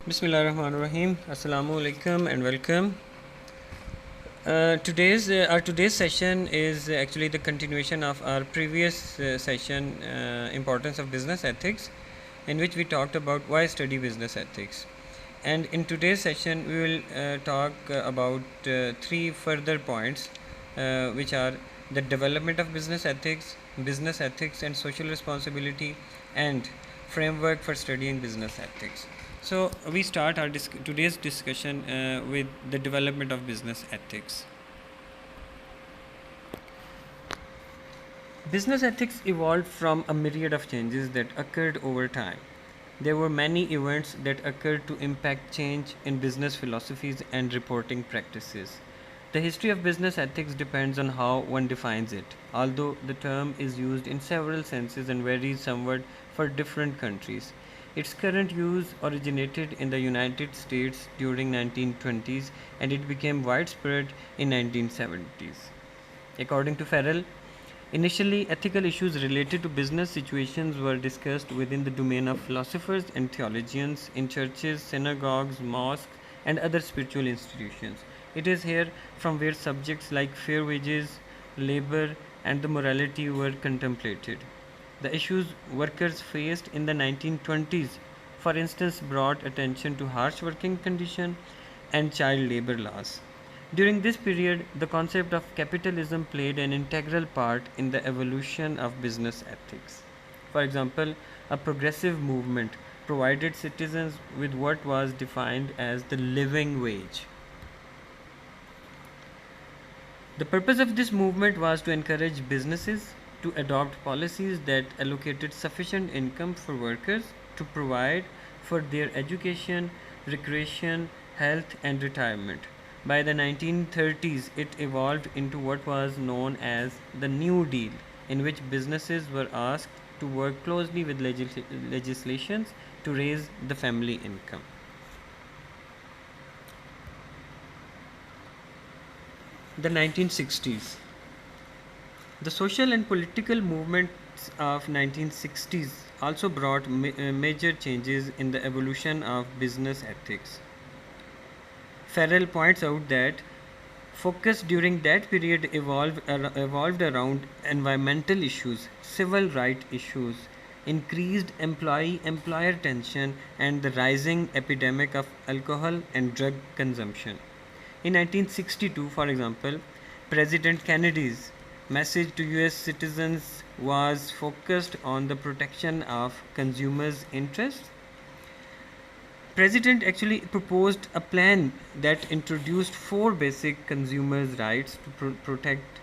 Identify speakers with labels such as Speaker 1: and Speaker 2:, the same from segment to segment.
Speaker 1: Bismillahirrahmanirrahim. Assalamu alaikum and welcome. Our today's session is actually the continuation of our previous session, importance of business ethics, in which we talked about why study business ethics. And in today's session, we will talk about three further points, which are the development of business ethics and social responsibility, and framework for studying business ethics. So we start our today's discussion with the development of business ethics. Business ethics evolved from a myriad of changes that occurred over time. There were many events that occurred to impact change in business philosophies and reporting practices. The history of business ethics depends on how one defines it, although the term is used in several senses and varies somewhat for different countries. Its current use originated in the United States during 1920s and it became widespread in 1970s. According to Farrell, initially ethical issues related to business situations were discussed within the domain of philosophers and theologians in churches, synagogues, mosques, and other spiritual institutions. It is here from where subjects like fair wages, labor, and the morality were contemplated. The issues workers faced in the 1920s, for instance, brought attention to harsh working conditions and child labor laws. During this period, the concept of capitalism played an integral part in the evolution of business ethics. For example, a progressive movement provided citizens with what was defined as the living wage. The purpose of this movement was to encourage businesses to adopt policies that allocated sufficient income for workers to provide for their education, recreation, health, and retirement. By the 1930s, it evolved into what was known as the New Deal, in which businesses were asked to work closely with legislations to raise the family income. The 1960s. The social and political movements of 1960s also brought major changes in the evolution of business ethics. Farrell points out that focus during that period evolved around environmental issues, civil rights issues, increased employer tension, and the rising epidemic of alcohol and drug consumption. In 1962, for example, President Kennedy's message to US citizens was focused on the protection of consumers' interests. President actually proposed a plan that introduced four basic consumers' rights to protect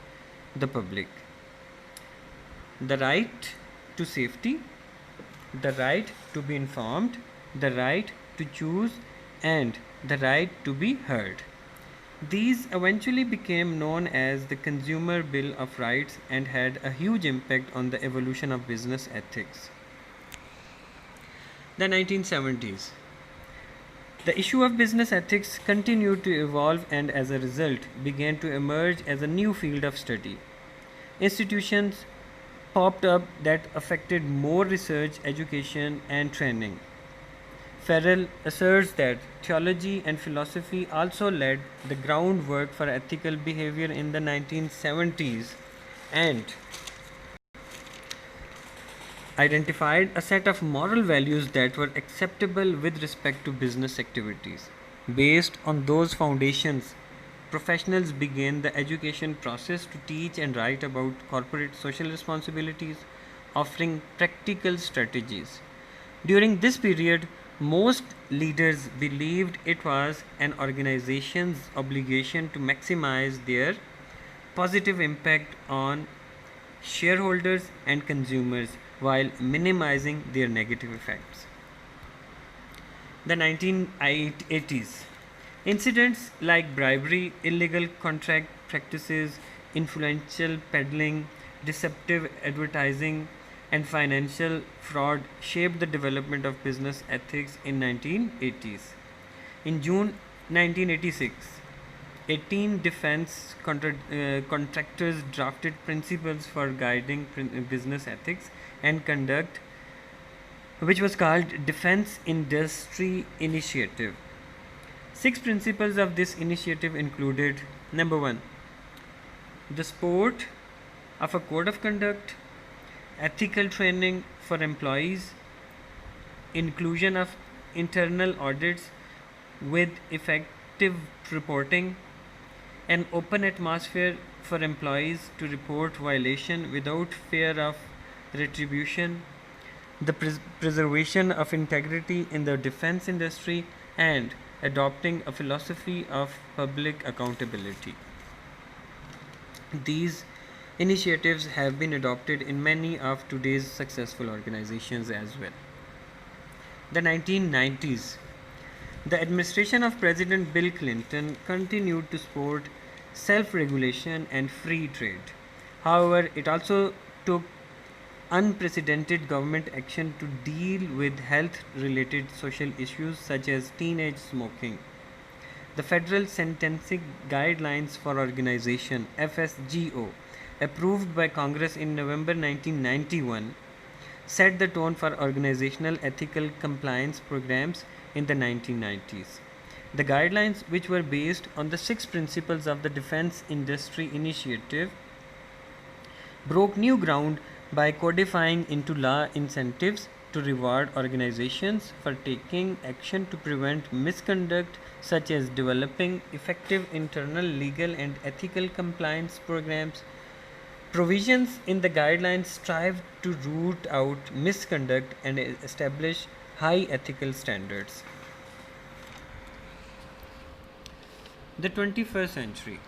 Speaker 1: the public: the right to safety, the right to be informed, the right to choose, and the right to be heard. These eventually became known as the Consumer Bill of Rights and had a huge impact on the evolution of business ethics. The 1970s. The issue of business ethics continued to evolve and as a result began to emerge as a new field of study. Institutions popped up that affected more research, education, and training. Farrell asserts that theology and philosophy also laid the groundwork for ethical behavior in the 1970s and identified a set of moral values that were acceptable with respect to business activities. Based on those foundations, professionals began the education process to teach and write about corporate social responsibilities, offering practical strategies. During this period, most leaders believed it was an organization's obligation to maximize their positive impact on shareholders and consumers while minimizing their negative effects. The 1980s. Incidents like bribery, illegal contract practices, influential peddling, deceptive advertising, and financial fraud shaped the development of business ethics in 1980s. In June 1986, 18 defense contractors drafted principles for guiding business ethics and conduct which was called Defense Industry Initiative. Six principles of this initiative included: number one, the support of a code of conduct, ethical training for employees, inclusion of internal audits with effective reporting, an open atmosphere for employees to report violation without fear of retribution, the preservation of integrity in the defense industry, and adopting a philosophy of public accountability. These initiatives have been adopted in many of today's successful organizations as well. The 1990s. The administration of President Bill Clinton continued to support self regulation and free trade. However, it also took unprecedented government action to deal with health related social issues such as teenage smoking. The Federal Sentencing Guidelines for Organization (FSGO), approved by Congress in November 1991, set the tone for organizational ethical compliance programs in the 1990s. The guidelines, which were based on the six principles of the Defense Industry Initiative, broke new ground by codifying into law incentives to reward organizations for taking action to prevent misconduct, such as developing effective internal legal and ethical compliance programs. Provisions in the guidelines strive to root out misconduct and establish high ethical standards. The 21st century.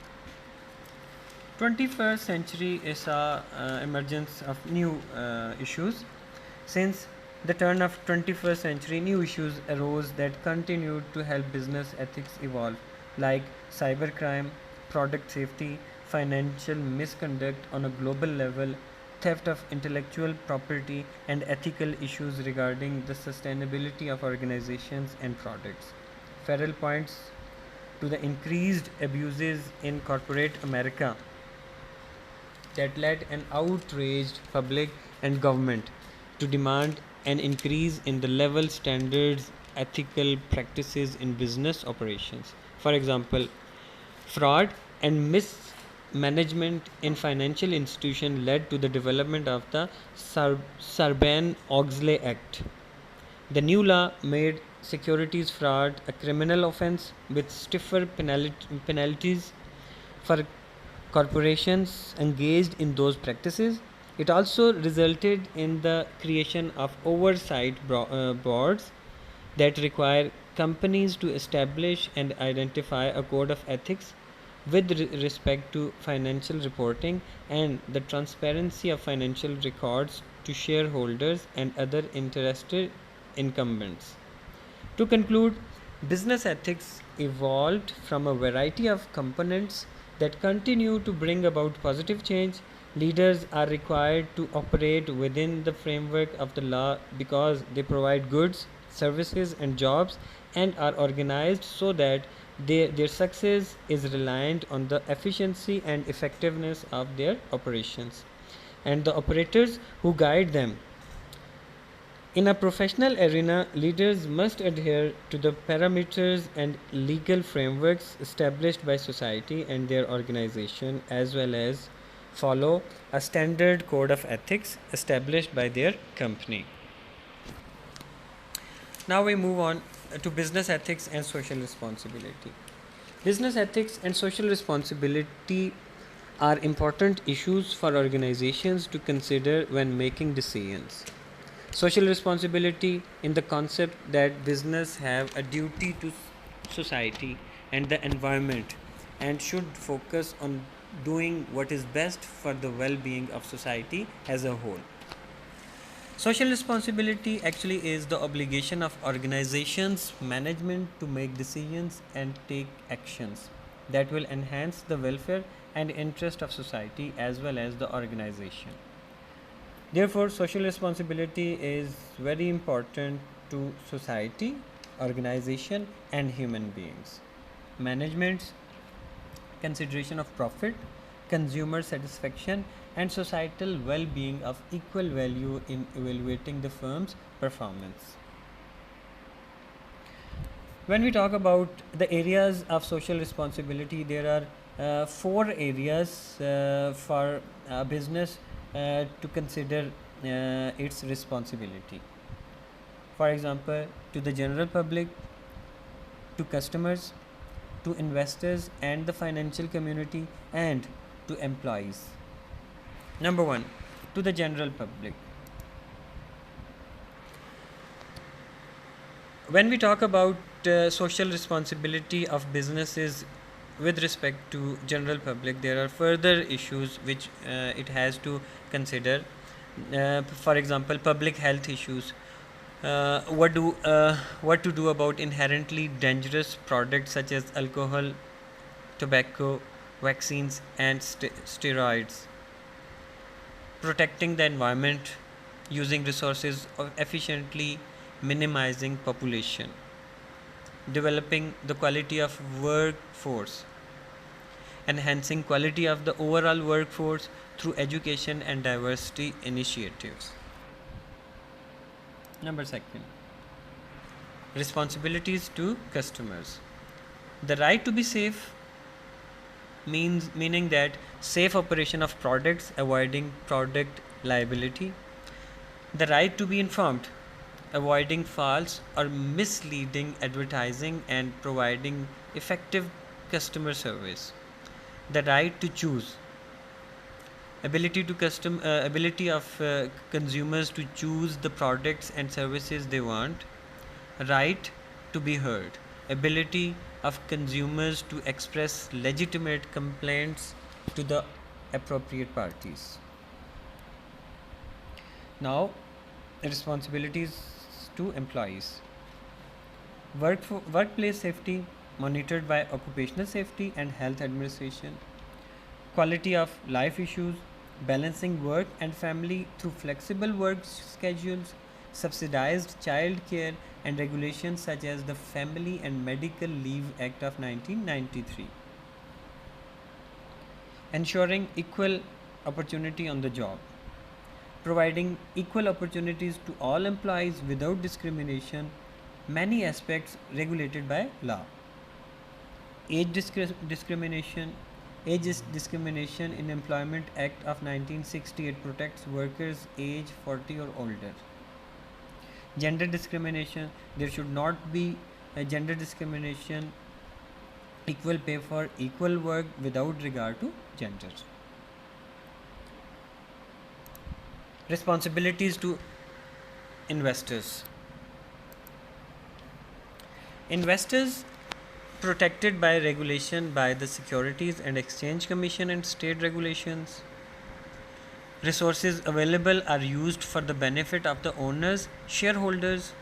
Speaker 1: 21st century is a emergence of new issues. Since the turn of 21st century, new issues arose that continued to help business ethics evolve, like cybercrime, product safety, financial misconduct on a global level, theft of intellectual property, and ethical issues regarding the sustainability of organizations and products. Farrell points to the increased abuses in corporate America that led an outraged public and government to demand an increase in the level standards ethical practices in business operations. For example, fraud and mismanagement in financial institutions led to the development of the Sarbanes-Oxley Act. The new law made securities fraud a criminal offense with stiffer penalties for corporations engaged in those practices. It also resulted in the creation of oversight boards that require companies to establish and identify a code of ethics with respect to financial reporting and the transparency of financial records to shareholders and other interested incumbents. To conclude, business ethics evolved from a variety of components that continue to bring about positive change. Leaders are required to operate within the framework of the law because they provide goods, services, and jobs and are organized so that their success is reliant on the efficiency and effectiveness of their operations and the operators who guide them. In a professional arena, leaders must adhere to the parameters and legal frameworks established by society and their organization, as well as follow a standard code of ethics established by their company. Now we move on to business ethics and social responsibility. Business ethics and social responsibility are important issues for organizations to consider when making decisions. Social responsibility in the concept that business have a duty to society and the environment and should focus on doing what is best for the well-being of society as a whole. Social responsibility actually is the obligation of organizations management to make decisions and take actions that will enhance the welfare and interest of society as well as the organization. Therefore, social responsibility is very important to society, organization, and human beings. Management's consideration of profit, consumer satisfaction, and societal well-being of equal value in evaluating the firm's performance. When we talk about the areas of social responsibility, there are four areas for a business to consider its responsibility. For example, to the general public, to customers, to investors and the financial community, and to employees. Number one, to the general public. When we talk about social responsibility of businesses with respect to general public, there are further issues which it has to consider. For example, public health issues. What to do about inherently dangerous products such as alcohol, tobacco, vaccines, and steroids. Protecting the environment, using resources efficiently, minimizing population. Developing the quality of workforce, enhancing quality of the overall workforce through education and diversity initiatives. Number second, responsibilities to customers. The right to be safe meaning that safe operation of products, avoiding product liability. The right to be informed, avoiding false or misleading advertising and providing effective customer service. The right to choose, ability of consumers to choose the products and services they want. Right to be heard, ability of consumers to express legitimate complaints to the appropriate parties. Now, responsibilities to employees. Workplace safety monitored by Occupational Safety and Health Administration. Quality of life issues, balancing work and family through flexible work schedules, subsidized child care, and regulations such as the Family and Medical Leave Act of 1993. Ensuring equal opportunity on the job, providing equal opportunities to all employees without discrimination, many aspects regulated by law. Age discrimination. Age discrimination in Employment Act of 1968 protects workers age 40 or older. Gender discrimination. There should not be a gender discrimination. Equal pay for equal work without regard to gender. Responsibilities to investors. Investors protected by regulation by the Securities and Exchange Commission and state regulations. Resources available are used for the benefit of the owners, shareholders.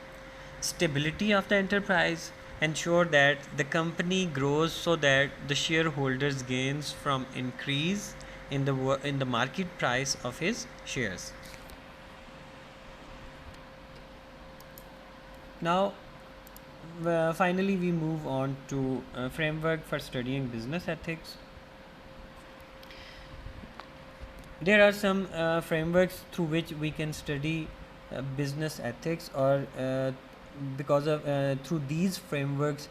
Speaker 1: Stability of the enterprise. Ensure that the company grows so that the shareholders gains from increase in the market price of his shares. Now, finally, we move on to framework for studying business ethics. There are some frameworks through which we can study business ethics, or because of through these frameworks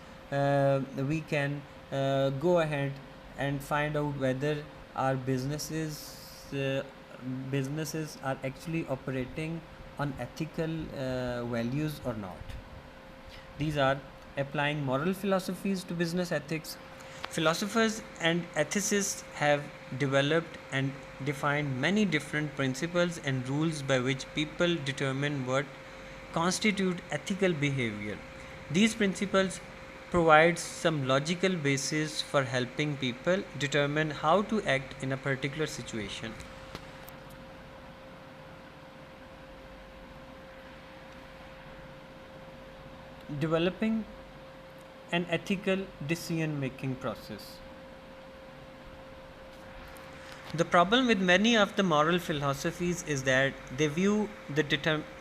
Speaker 1: we can go ahead and find out whether our businesses are actually operating on ethical values or not. These are applying moral philosophies to business ethics. Philosophers and ethicists have developed and defined many different principles and rules by which people determine what constitute ethical behavior. These principles provide some logical basis for helping people determine how to act in a particular situation. Developing an ethical decision making process. The problem with many of the moral philosophies is that they view the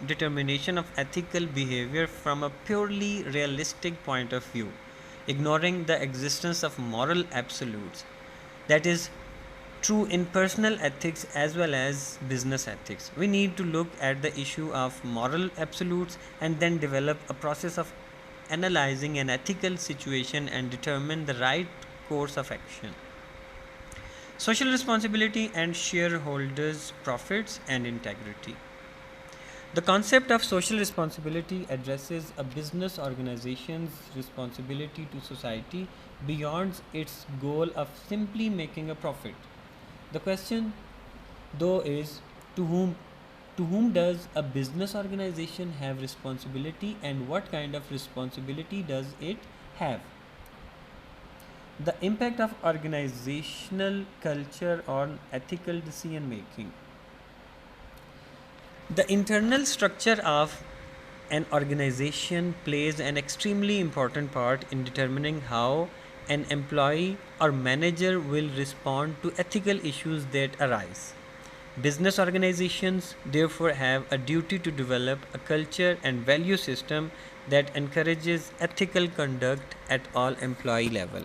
Speaker 1: determination of ethical behavior from a purely realistic point of view, ignoring the existence of moral absolutes. That is, True in personal ethics as well as business ethics. We need to look at the issue of moral absolutes and then develop a process of analyzing an ethical situation and determine the right course of action. Social responsibility and shareholders' profits and integrity. The concept of social responsibility addresses a business organization's responsibility to society beyond its goal of simply making a profit. The question, though, is to whom does a business organization have responsibility and what kind of responsibility does it have? The impact of organizational culture on ethical decision making. The internal structure of an organization plays an extremely important part in determining how an employee or manager will respond to ethical issues that arise. Business organizations therefore have a duty to develop a culture and value system that encourages ethical conduct at all employee level.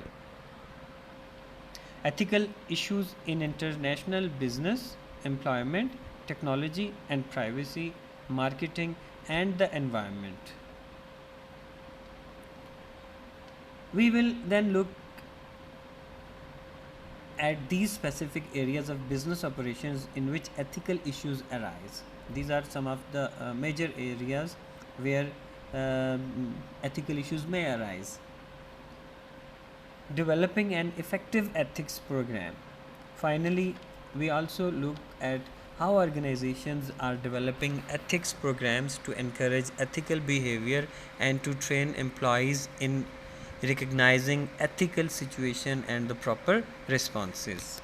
Speaker 1: Ethical issues in international business, employment, technology and privacy, marketing and the environment. We will then look at these specific areas of business operations in which ethical issues arise. These are some of the major areas where ethical issues may arise. Developing an effective ethics program. Finally, we also look at how organizations are developing ethics programs to encourage ethical behavior and to train employees in recognizing ethical situation and the proper responses.